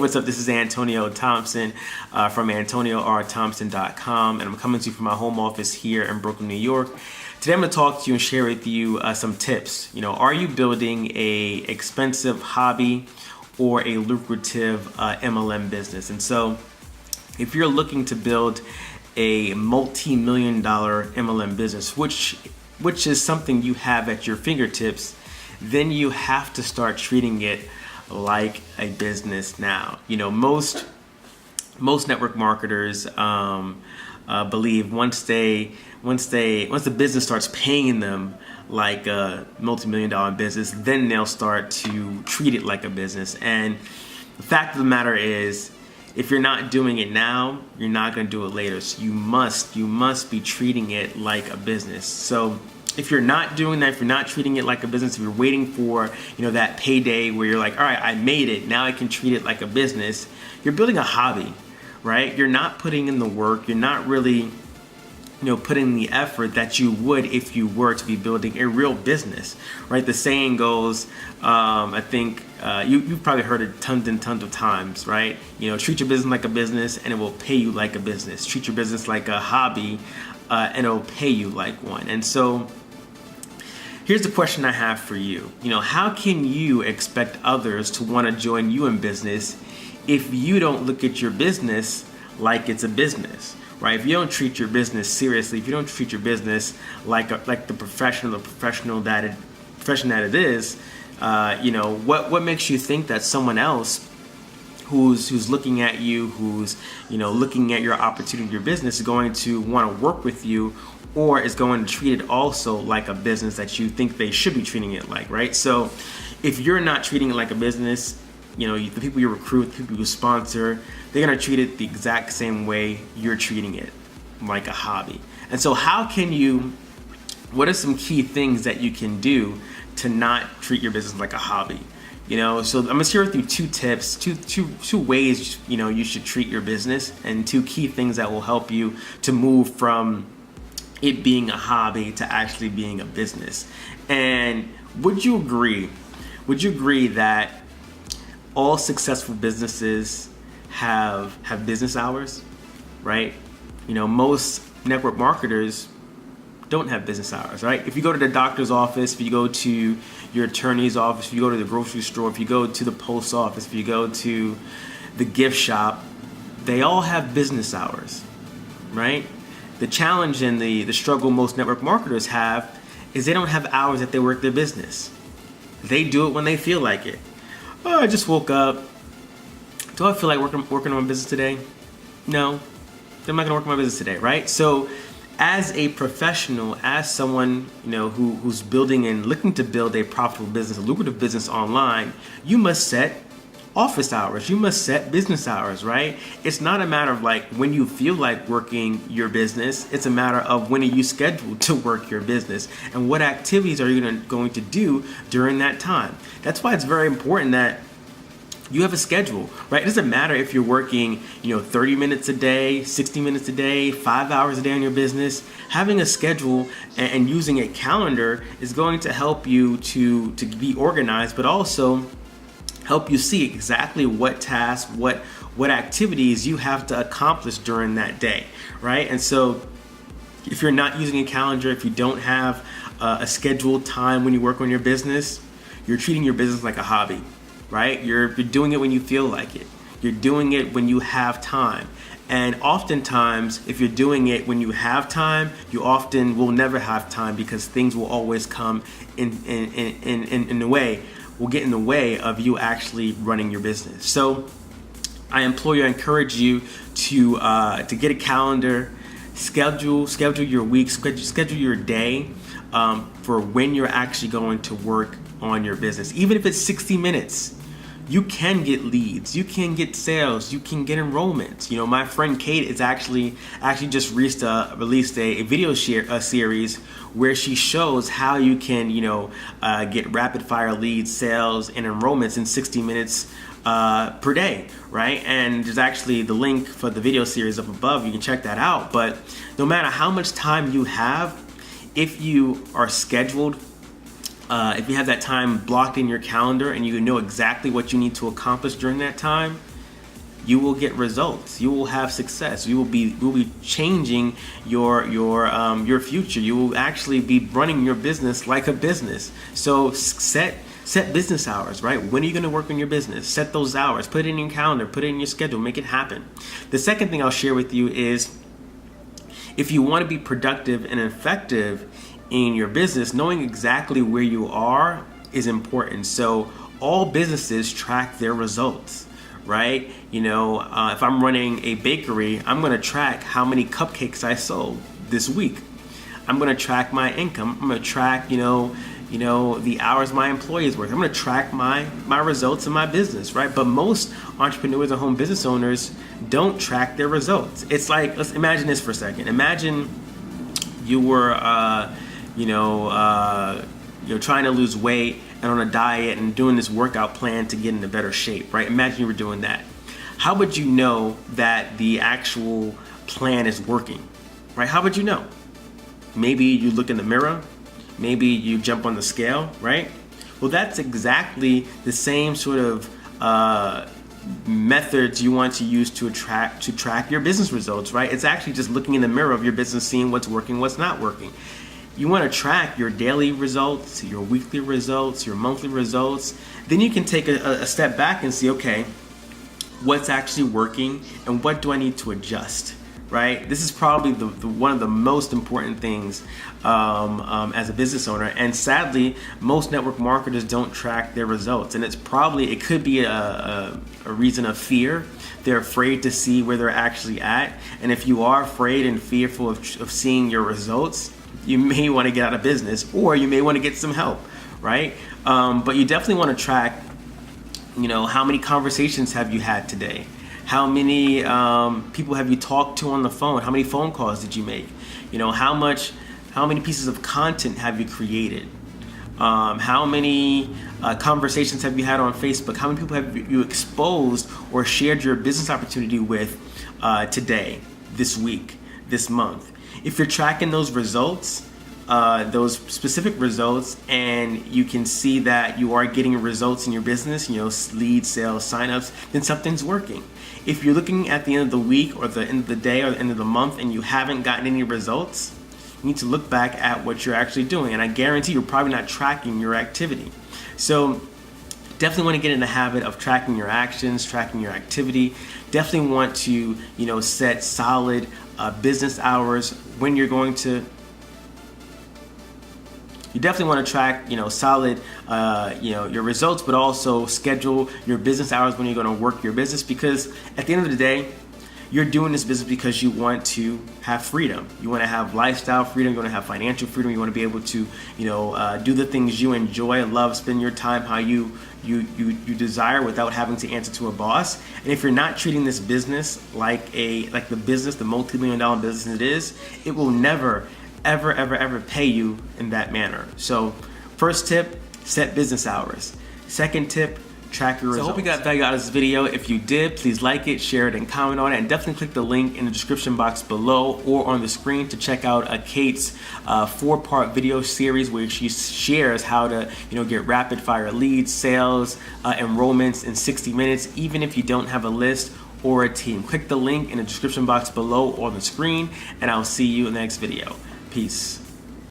what's up? This is Antonio Thompson from AntonioRThompson.com, and I'm coming to you from my home office here in Brooklyn, New York. Today I'm going to talk to you and share with you some tips. Are you building a expensive hobby or a lucrative MLM business? And so if you're looking to build a multi-million-dollar MLM business, which is something you have at your fingertips, then you have to start treating it like a business now. Most network marketers believe once the business starts paying them like a multi-million-dollar business, then they'll start to treat it like a business. And the fact of the matter is, if you're not doing it now, you're not going to do it later. So you must be treating it like a business. So if you're not doing that, if you're not treating it like a business, if you're waiting for, that payday where you're like, all right, I made it, now I can treat it like a business, you're building a hobby, right? You're not putting in the work. You're not really, putting in the effort that you would if you were to be building a real business, right? The saying goes, I think you've probably heard it tons and tons of times, right? Treat your business like a business and it will pay you like a business. Treat your business like a hobby and it'll pay you like one. And so here's the question I have for you. How can you expect others to want to join you in business if you don't look at your business like it's a business, right? If you don't treat your business seriously, if you don't treat your business like the profession that it is, what makes you think that someone else who's looking at you, who's looking at your opportunity, your business, is going to want to work with you, or is going to treat it also like a business that you think they should be treating it like, right? So if you're not treating it like a business, the people you recruit, the people you sponsor, they're going to treat it the exact same way you're treating it, like a hobby. And so what are some key things that you can do to not treat your business like a hobby? So I'm gonna share with you two tips, two ways, you should treat your business, and two key things that will help you to move from it being a hobby to actually being a business. And would you agree that all successful businesses have business hours, right? Most network marketers don't have business hours, right? If you go to the doctor's office, if you go to your attorney's office, if you go to the grocery store, if you go to the post office, if you go to the gift shop, they all have business hours, right? The challenge and the struggle most network marketers have is they don't have hours that they work their business. They do it when they feel like it. Oh, I just woke up. Do I feel like working on my business today? No, I'm not gonna work on my business today, right? So as a professional, as someone who's building and looking to build a profitable business, a lucrative business online, you must set office hours. You must set business hours, right? It's not a matter of like when you feel like working your business. It's a matter of when are you scheduled to work your business and what activities are you going to do during that time. That's why it's very important that you have a schedule, right? It doesn't matter if you're working, 30 minutes a day, 60 minutes a day, 5 hours a day on your business. Having a schedule and using a calendar is going to help you to be organized, but also help you see exactly what tasks, what activities you have to accomplish during that day, right? And so if you're not using a calendar, if you don't have a scheduled time when you work on your business, you're treating your business like a hobby, right? You're doing it when you feel like it. You're doing it when you have time. And oftentimes, if you're doing it when you have time, you often will never have time because things will always come in the way, will get in the way of you actually running your business. So I encourage you to get a calendar, schedule your week, schedule your day for when you're actually going to work on your business. Even if it's 60 minutes, you can get leads, you can get sales, you can get enrollments. My friend Kate is actually just released a video series where she shows how you can get rapid fire leads, sales, and enrollments in 60 minutes per day, right? And there's actually the link for the video series up above. You can check that out. But no matter how much time you have, if you are scheduled, if you have that time blocked in your calendar and you know exactly what you need to accomplish during that time, you will get results. You will have success. You will be changing your future. You will actually be running your business like a business. So set business hours, right? When are you going to work on your business? Set those hours. Put it in your calendar. Put it in your schedule. Make it happen. The second thing I'll share with you is, if you want to be productive and effective in your business, knowing exactly where you are is important. So all businesses track their results, right? If I'm running a bakery, I'm going to track how many cupcakes I sold this week. I'm going to track my income. I'm going to track, the hours my employees work. I'm going to track my results in my business, right? But most entrepreneurs and home business owners don't track their results. It's like, let's imagine this for a second. Imagine you were, you're trying to lose weight and on a diet and doing this workout plan to get into better shape, right? Imagine you were doing that. How would you know that the actual plan is working, right? How would you know? Maybe you look in the mirror. Maybe you jump on the scale, right? Well, that's exactly the same sort of methods you want to use to track your business results, right? It's actually just looking in the mirror of your business, seeing what's working, what's not working. You want to track your daily results, your weekly results, your monthly results. Then you can take a step back and see, okay, what's actually working and what do I need to adjust, right? This is probably the one of the most important things as a business owner. And sadly, most network marketers don't track their results. And it could be a reason of fear. They're afraid to see where they're actually at. And if you are afraid and fearful of seeing your results, you may want to get out of business, or you may want to get some help, right? But you definitely want to track, how many conversations have you had today? How many people have you talked to on the phone? How many phone calls did you make? How many pieces of content have you created? How many conversations have you had on Facebook? How many people have you exposed or shared your business opportunity with today, this week, this month? If you're tracking those results, those specific results, and you can see that you are getting results in your business, leads, sales, signups, then something's working. If you're looking at the end of the week or the end of the day or the end of the month and you haven't gotten any results, you need to look back at what you're actually doing. And I guarantee you're probably not tracking your activity. So definitely want to get in the habit of tracking your actions, tracking your activity. Definitely want to, set solid business hours when you're going to. You definitely want to track, solid, your results, but also schedule your business hours when you're going to work your business, because at the end of the day, you're doing this business because you want to have freedom. You want to have lifestyle freedom. You want to have financial freedom. You want to be able to, do the things you enjoy, love, spend your time how you desire without having to answer to a boss. And if you're not treating this business like the multi-million-dollar business it is, it will never, ever pay you in that manner. So first tip, set business hours. Second tip, track your results. So I hope you got value out of this video. If you did, please like it, share it, and comment on it. And definitely click the link in the description box below or on the screen to check out Kate's 4-part video series where she shares how to get rapid fire leads, sales, enrollments in 60 minutes, even if you don't have a list or a team. Click the link in the description box below or on the screen, and I'll see you in the next video. Peace.